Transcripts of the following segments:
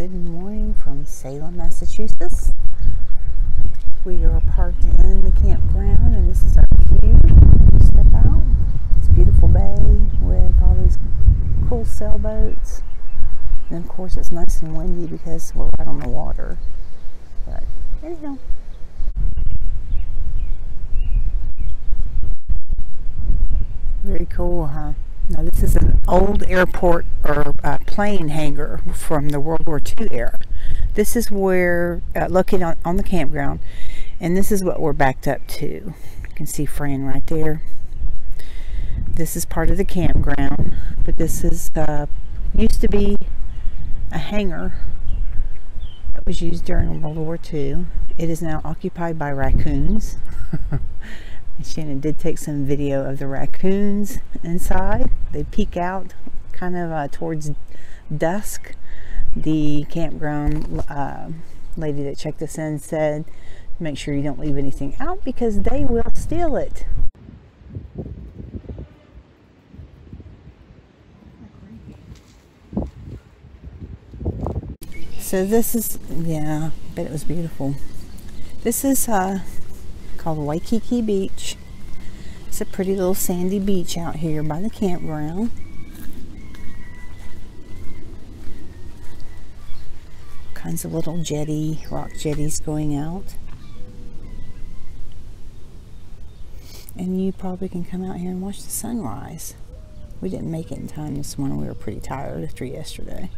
Good morning from Salem, Massachusetts. We are parked in the campground and this is our view. We step out. It's a beautiful bay with all these cool sailboats. And of course it's nice and windy because we're right on the water. But anyhow. Very cool, huh? Now this is an old airport or plane hangar from the World War II era. This is where, located on the campground, and this is what we're backed up to. You can see Fran right there. This is part of the campground, but this is used to be a hangar that was used during World War II. It is now occupied by raccoons. Shannon did take some video of the raccoons inside. They peek out kind of towards dusk. The campground lady that checked us in said, make sure you don't leave anything out because they will steal it. So this is, yeah, I bet it was beautiful. This is called Waikiki Beach. It's a pretty little sandy beach out here by the campground. Kinds of little rock jetties going out. And you probably can come out here and watch the sunrise. We didn't make it in time this morning. We were pretty tired after yesterday.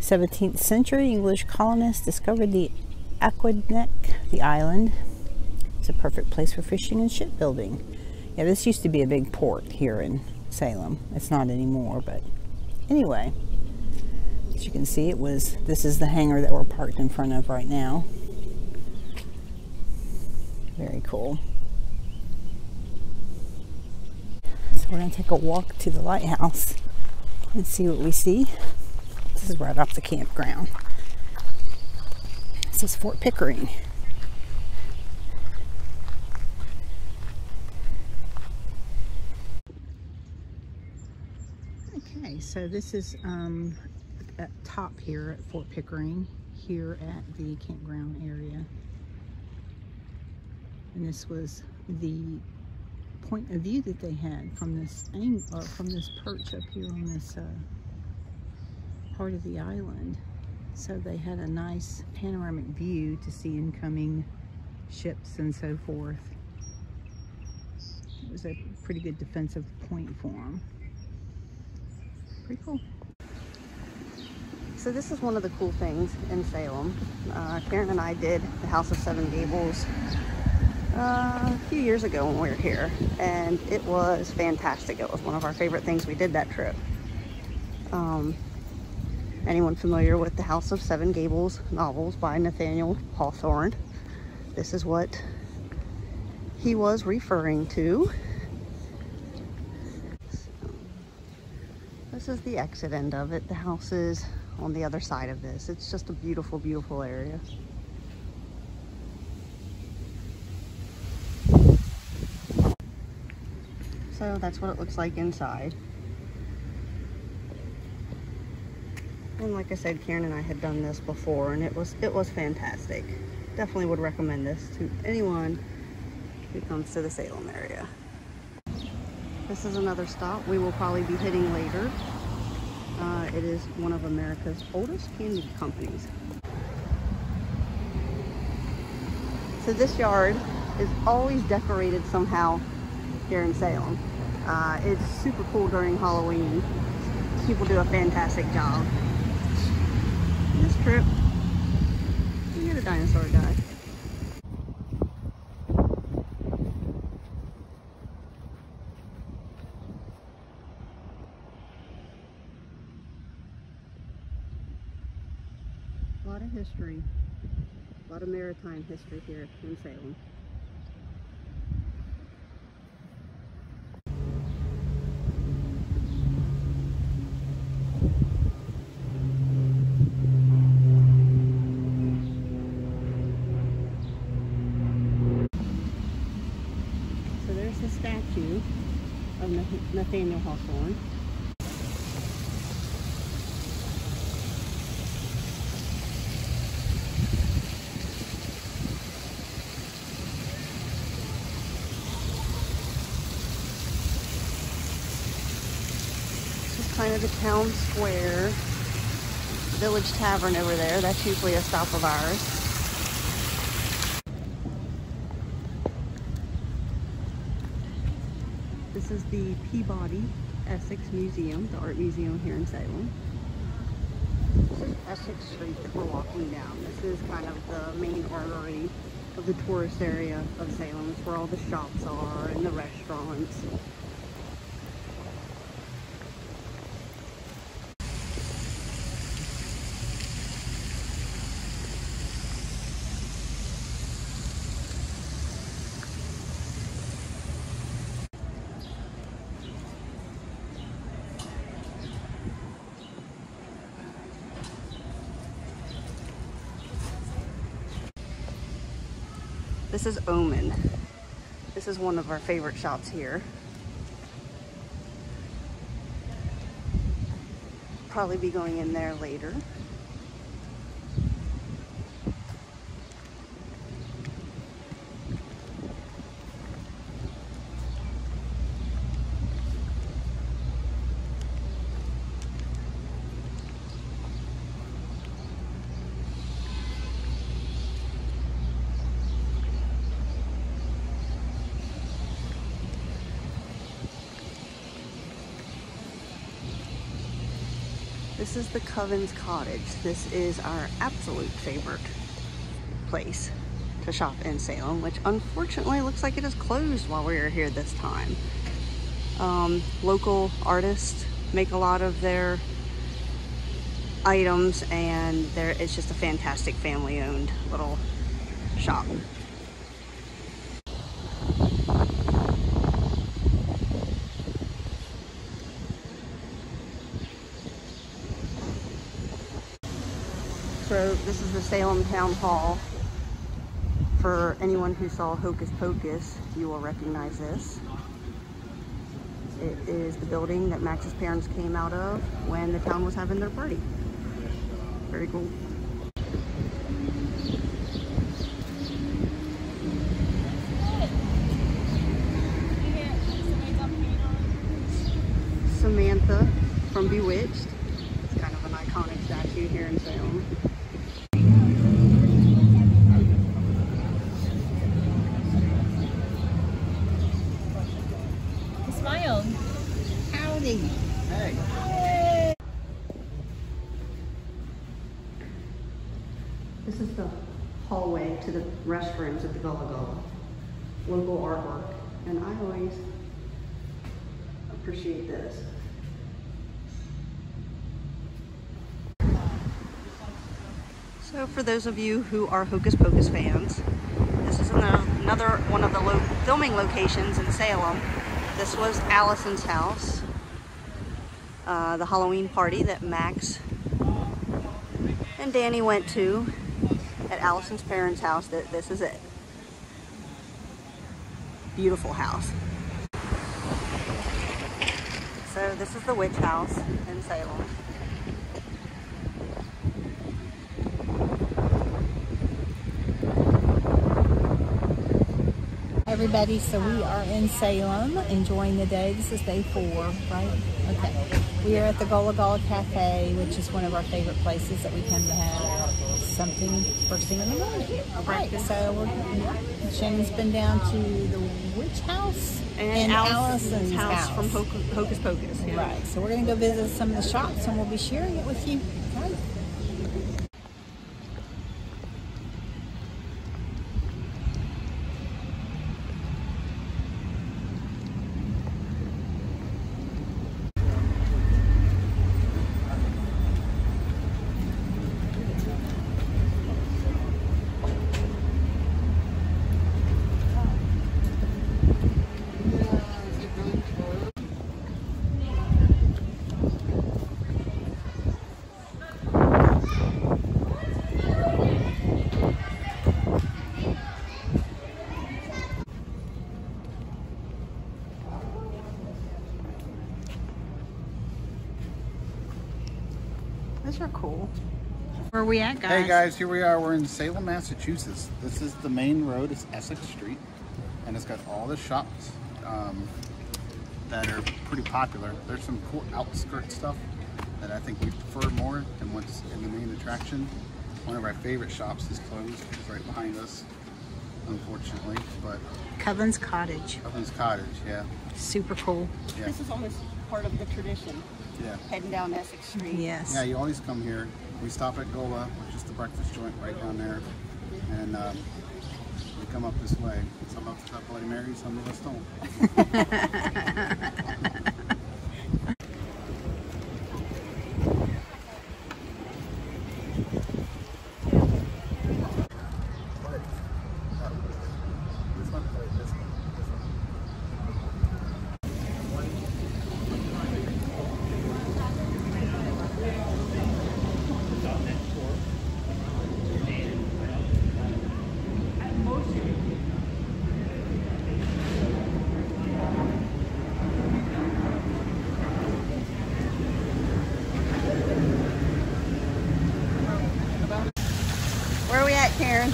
17th century English colonists discovered the aqueduct, the island. It's a perfect place for fishing and shipbuilding. Yeah, this used to be a big port here in Salem. It's not anymore, but anyway, as you can see, this is the hangar that we're parked in front of right now. Very cool. So we're going to take a walk to the lighthouse and see what we see. This is right off the campground. This is Fort Pickering. Okay, so this is at top here at Fort Pickering, here at the campground area. And this was the point of view that they had from this angle, or from this perch up here on this part of the island. So they had a nice panoramic view to see incoming ships and so forth. It was a pretty good defensive point for them. Pretty cool. So this is one of the cool things in Salem. Karen and I did the House of Seven Gables a few years ago when we were here, and it was fantastic. It was one of our favorite things we did that trip. Anyone familiar with the House of Seven Gables novels by Nathaniel Hawthorne? This is what he was referring to. So, this is the exit end of it. The house is on the other side of this. It's just a beautiful, beautiful area. So that's what it looks like inside. And like I said, Karen and I had done this before, and it was fantastic. Definitely would recommend this to anyone who comes to the Salem area. This is another stop we will probably be hitting later. It is one of America's oldest candy companies. So this yard is always decorated somehow here in Salem. It's super cool during Halloween. People do a fantastic job. This trip, you're the dinosaur guy. A lot of history, a lot of maritime history here in Salem. The statue of Nathaniel Hawthorne. kind of the town square. Village Tavern over there. That's usually a stop of ours. This is the Peabody Essex Museum, the art museum here in Salem. This is Essex Street that we're walking down. This is kind of the main artery of the tourist area of Salem. It's where all the shops are and the restaurants. This is Omen. This is one of our favorite shops here. Probably be going in there later. This is the Covens Cottage. This is our absolute favorite place to shop in Salem, which unfortunately looks like it is closed while we are here this time. Local artists make a lot of their items, and it's just a fantastic family-owned little shop. So this is the Salem Town Hall. For anyone who saw Hocus Pocus, you will recognize this. It is the building that Max's parents came out of when the town was having their party. Very cool. Samantha from Bewitched. It's kind of an iconic statue here in Salem. Smile. Howdy. Hey. This is the hallway to the restrooms at the Gullah Gullah. Local artwork. And I always appreciate this. So for those of you who are Hocus Pocus fans, this is another one of the filming locations in Salem. This was Allison's house, the Halloween party that Max and Danny went to at Allison's parents' house. This is it. Beautiful house. So this is the witch house in Salem. Everybody, so we are in Salem enjoying the day. This is day 4, right? Okay. We are at the Gullah Gullah Cafe, which is one of our favorite places that we come to have something first thing in the morning. Right. So Shannon's been down to the witch house and Allison's house from Hocus Pocus. Yeah. Right. So we're going to go visit some of the shops and we'll be sharing it with you. Right. Those are cool. Where are we at, guys? Hey guys, here we are. We're in Salem, Massachusetts. This is the main road. It's Essex Street, and it's got all the shops. that are pretty popular. There's some cool outskirt stuff that I think we prefer more than what's in the main attraction. One of our favorite shops is closed. It's right behind us, unfortunately. But Covens Cottage. Covens Cottage, yeah. Super cool. Yeah. This is almost part of the tradition. Yeah. Heading down Essex Street. Yes. Yeah, you always come here. We stop at Gola, which is the breakfast joint right down there. And we come up this way. Some of us have Bloody Mary, some of us don't. Where are we at, Karen?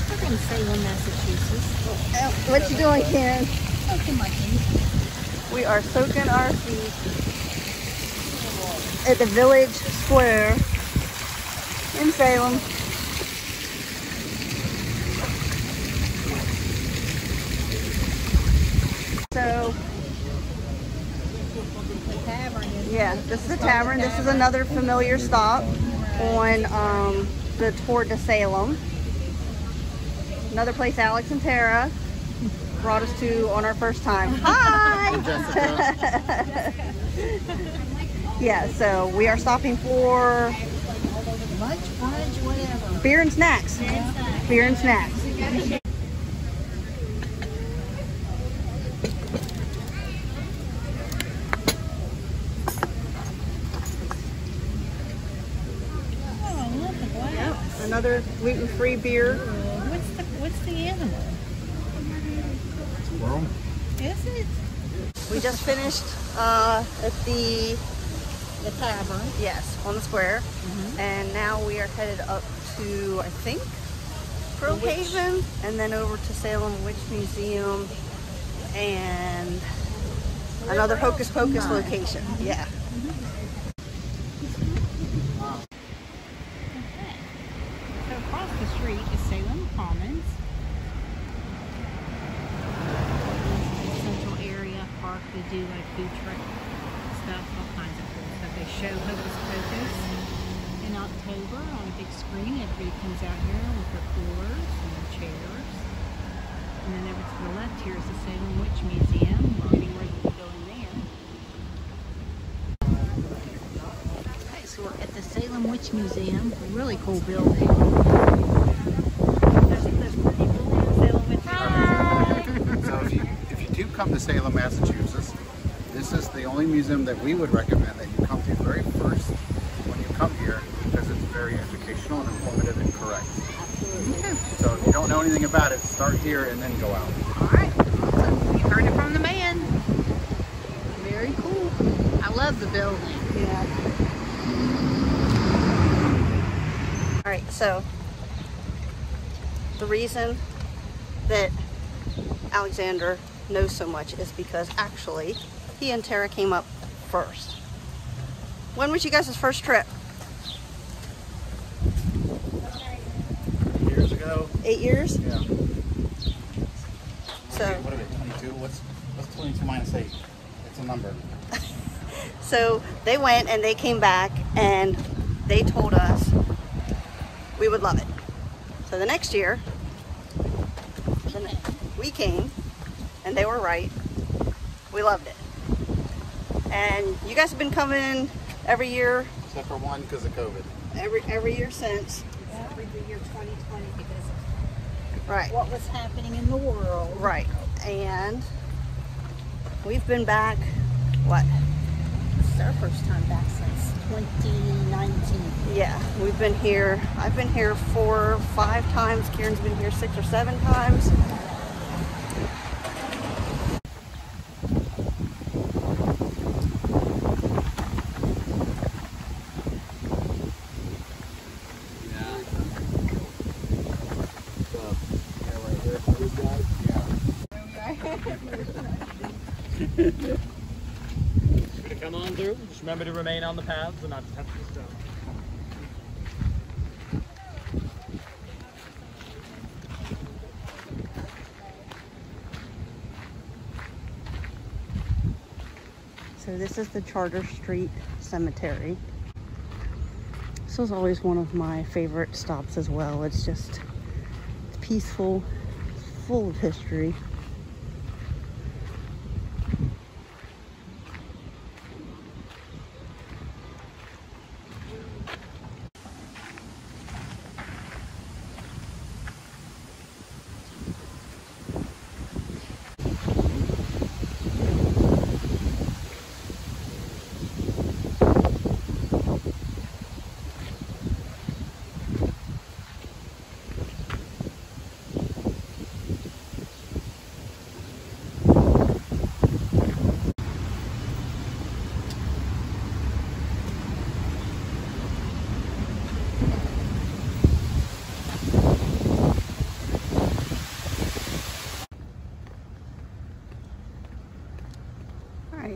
We're in Salem, Massachusetts. What you doing, Karen? Soaking my feet. We are soaking our feet at the Village Square in Salem. So, yeah, this is a tavern. This is another familiar stop on the tour to Salem. Another place Alex and Tara brought us to on our first time. Hi! Yeah, so we are stopping for Lunch, brunch, whatever. beer and snacks. Beer and snacks. Oh, look at that. Another gluten-free beer. What's the animal? Squirrel? Is it? We just finished at the tavern. yes, on the square, and now we are headed up to, I think, Pearl Haven, and then over to Salem Witch Museum and another Hocus Pocus location. Yeah. Okay. So across the street is Salem Commons. Central area park. They do like food truck stuff, all kinds of cool stuff. They show Hocus Pocus in October on a big screen. Everybody comes out here with their coolers and their chairs. And then over to the left here is the Salem Witch Museum. We're getting ready to go in there. Okay, so we're at the Salem Witch Museum. A really cool building. So if you do come to Salem, Massachusetts, this is the only museum that we would recommend that you come to very first when you come here, because it's very educational and informative and correct. Okay. So if you don't know anything about it, start here and then go out. Alright, awesome. You heard it from the man. Very cool. I love the building. Yeah. All right, so the reason that Alexander knows so much is because actually he and Tara came up first. When was you guys' first trip? Years ago. 8 years? Yeah. So, What are they, 22? What's 22 minus 8? It's a number. so they went and they came back and they told us we would love it. So the next year, we came and they were right. We loved it. And you guys have been coming every year, Except for one because of COVID. every year since. Every year 2020 because Right. of what was happening in the world. Right. And we've been back, what? This is our first time back since 2019. Yeah, we've been here. I've been here 4 or 5 times. Kieran's been here 6 or 7 times. Just gonna come on through. Just remember to remain on the paths and not to touch the stone. So this is the Charter Street Cemetery. This was always one of my favorite stops as well. It's just peaceful, full of history.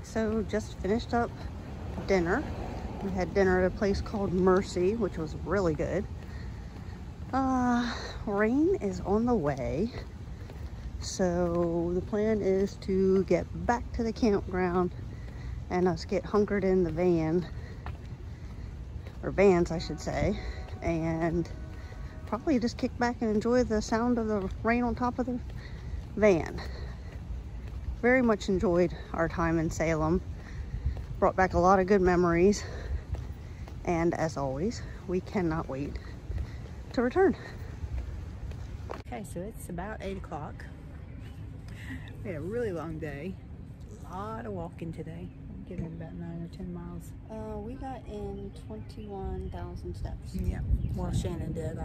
So just finished up dinner. We had dinner at a place called Mercy, which was really good. Rain is on the way. So the plan is to get back to the campground and us get hunkered in the van, or vans I should say, and probably just kick back and enjoy the sound of the rain on top of the van. Very much enjoyed our time in Salem. Brought back a lot of good memories. And as always, we cannot wait to return. Okay, so it's about 8 o'clock. We had a really long day. A lot of walking today. I'm getting about 9 or 10 miles. We got in 21,000 steps. Yeah, well, Shannon did.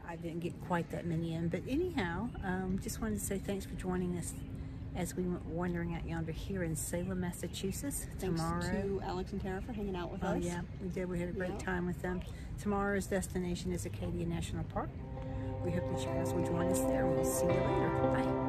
I didn't get quite that many in. But anyhow, just wanted to say thanks for joining us as we went wandering out yonder here in Salem, Massachusetts. Thanks Tomorrow to Alex and Tara for hanging out with us. Oh yeah, we did. We had a great time with them. Tomorrow's destination is Acadia National Park. We hope that you guys will join us there. We'll see you later. Bye.